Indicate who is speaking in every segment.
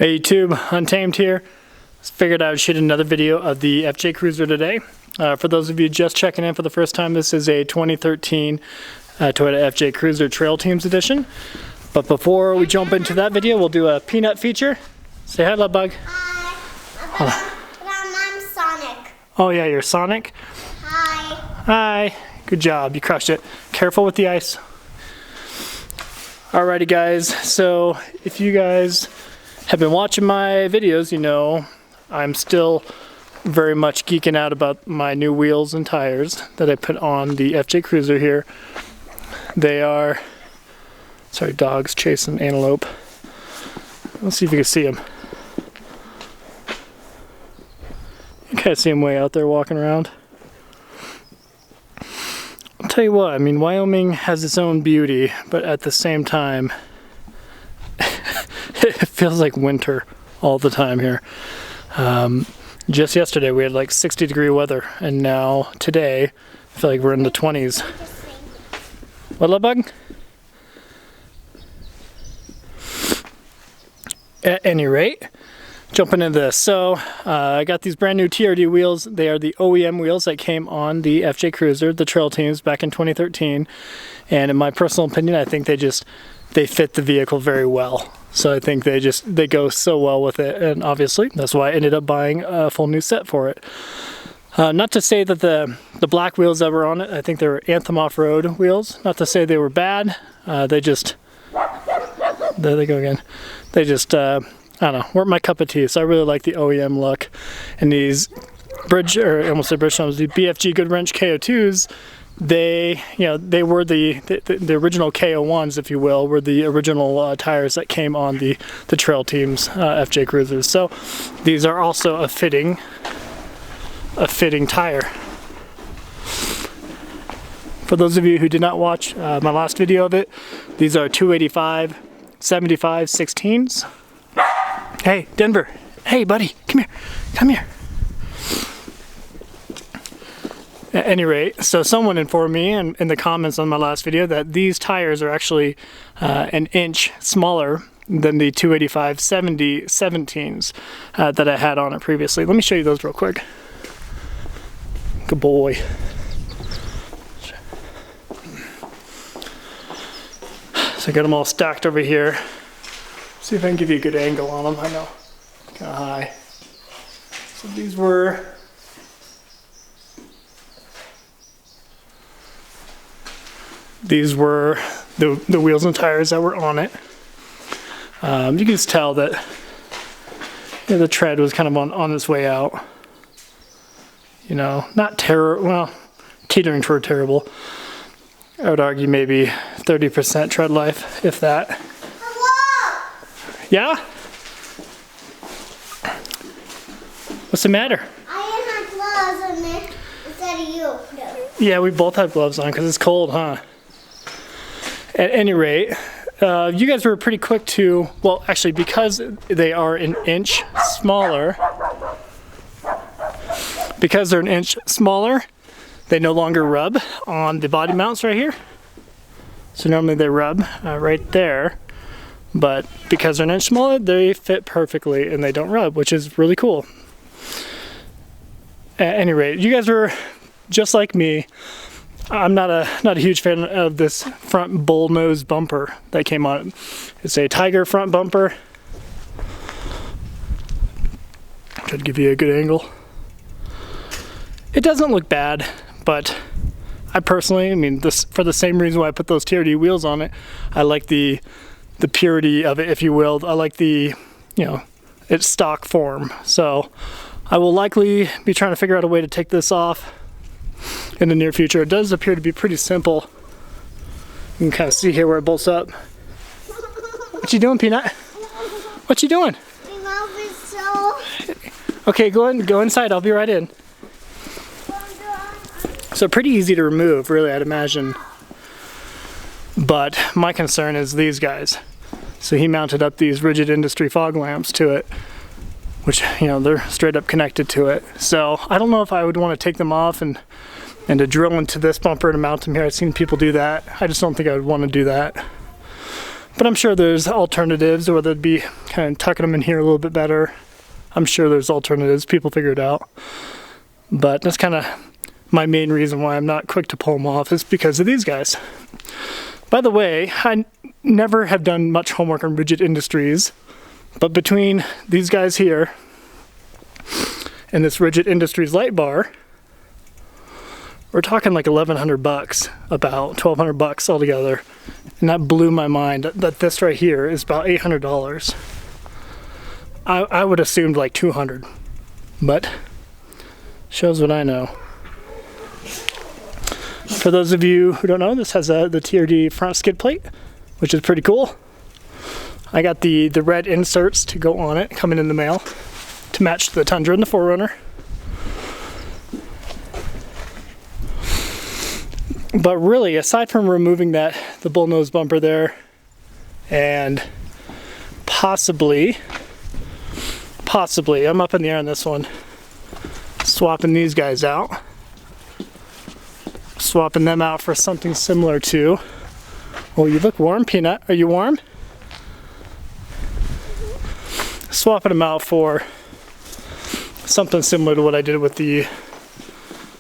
Speaker 1: Hey YouTube, Untamed here. Figured I would shoot another video of the FJ Cruiser today. For those of you just checking in for the first time, this is a 2013 Toyota FJ Cruiser Trail Teams Edition. But before we jump into that video, we'll do a peanut feature. Say hi, love bug.
Speaker 2: Hi. I'm Sonic.
Speaker 1: Oh yeah, you're Sonic?
Speaker 2: Hi.
Speaker 1: Hi. Good job, you crushed it. Careful with the ice. Alrighty guys, so if you guys have been watching my videos, you know I'm still very much geeking out about my new wheels and tires that I put on the FJ Cruiser here. They are, sorry, dogs chasing antelope. Let's see if you can see them. You can't see them way out there walking around. I'll tell you what, I mean, Wyoming has its own beauty, but at the same time, it feels like winter all the time here. Just yesterday we had like 60-degree weather, and now today I feel like we're in the 20s. What, love bug? At any rate, jumping into this. So I got these brand new TRD wheels. They are the OEM wheels that came on the FJ Cruiser, the Trail Teams, back in 2013. And in my personal opinion, I think they fit the vehicle very well. So I think they go so well with it, and obviously that's why I ended up buying a full new set for it. Not to say that the black wheels that were on it, I think they were Anthem off-road wheels. Not to say they were bad. There they go again. They just, I don't know, weren't my cup of tea. So I really like the OEM look. And these the BFG Goodwrench KO2s, they were the original KO1s, if you will, were the original tires that came on the Trail Teams FJ Cruisers. So these are also a fitting tire. For those of you who did not watch my last video of it, these are 285 75 16s. Hey, Denver. Hey, buddy. Come here. At any rate, so someone informed me in the comments on my last video that these tires are actually an inch smaller than the 285 70 17s that I had on it previously. Let me show you those real quick. Good boy. So I got them all stacked over here. See if I can give you a good angle on them. I know, kind of high. So these were the wheels and tires that were on it. You can just tell that the tread was kind of on its way out. You know, not teetering toward terrible. I would argue maybe 30% tread life, if that.
Speaker 2: Hello?
Speaker 1: Yeah? What's the matter?
Speaker 2: I didn't have gloves on there instead of you. No.
Speaker 1: Yeah, we both have gloves on because it's cold, huh? At any rate, you guys were pretty quick to, well, actually, because they are an inch smaller, they no longer rub on the body mounts right here. So normally they rub right there, but because they're an inch smaller, they fit perfectly and they don't rub, which is really cool. At any rate, you guys were just like me. I'm not a huge fan of this front bull nose bumper that came on it. It's a Tiger front bumper. Try to give you a good angle. It doesn't look bad, but I personally, for the same reason why I put those TRD wheels on it, I like the purity of it, if you will. I like its stock form. So I will likely be trying to figure out a way to take this off in the near future. It does appear to be pretty simple. You can kind of see here where it bolts up. What you doing, Peanut? What you doing?
Speaker 2: My mouth is so...
Speaker 1: Okay, go inside. I'll be right in. So pretty easy to remove, really, I'd imagine. But my concern is these guys. So he mounted up these Rigid Industry fog lamps to it, which, they're straight up connected to it. So I don't know if I would want to take them off and to drill into this bumper to mount them here. I've seen people do that. I just don't think I would want to do that. But I'm sure there's alternatives, or they'd be kind of tucking them in here a little bit better. I'm sure there's alternatives. People figure it out. But that's kind of my main reason why I'm not quick to pull them off, is because of these guys. By the way, I never have done much homework on Rigid Industries, but between these guys here and this Rigid Industries light bar, we're talking like $1,100, about $1,200 altogether. And that blew my mind that this right here is about $800. I would assumed like 200, but shows what I know. For those of you who don't know, this has the TRD front skid plate, which is pretty cool. I got the red inserts to go on it coming in the mail to match the Tundra and the 4Runner. But really, aside from removing the bullnose bumper there, and possibly, I'm up in the air on this one, swapping these guys out. Swapping them out for something similar to, oh, you look warm, Peanut. Are you warm? Swapping them out for something similar to what I did with the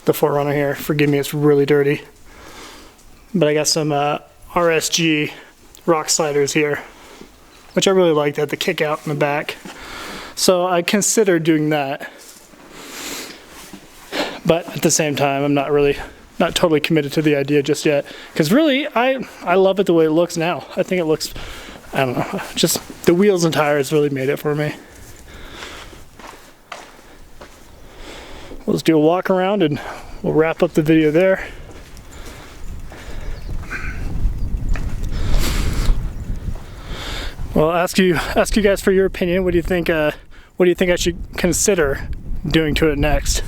Speaker 1: 4Runner here. Forgive me, it's really dirty. But I got some RSG rock sliders here, which I really like. They had the kick out in the back. So I considered doing that. But at the same time, I'm not totally committed to the idea just yet. Because really, I love it the way it looks now. I think it looks, I don't know, just the wheels and tires really made it for me. Let's do a walk around and we'll wrap up the video there. Well, I'll ask you guys for your opinion. What do you think? What do you think I should consider doing to it next?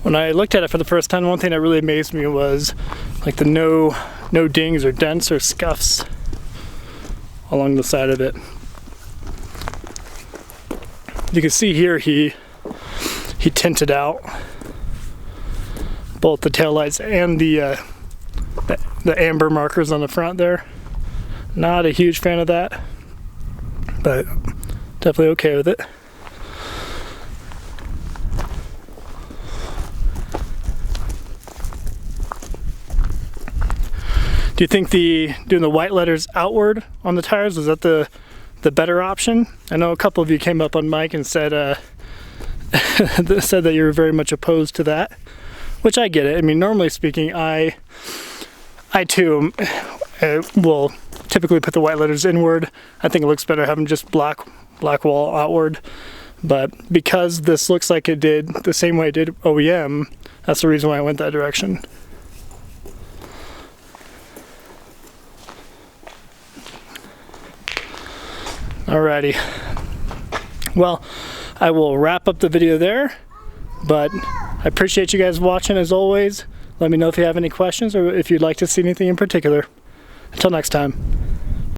Speaker 1: When I looked at it for the first time, one thing that really amazed me was like the no dings or dents or scuffs along the side of it. You can see here he tinted out both the taillights and the amber markers on the front there. Not a huge fan of that, but definitely okay with it. Do you think doing the white letters outward on the tires, was that the better option? I know a couple of you came up on mic and said said that you were very much opposed to that, which I get it. I mean, normally speaking, I too will typically put the white letters inward. I think it looks better having just black wall outward. But because this looks like it did the same way it did OEM, that's the reason why I went that direction. Alrighty, well, I will wrap up the video there, but I appreciate you guys watching as always. Let me know if you have any questions or if you'd like to see anything in particular. Until next time.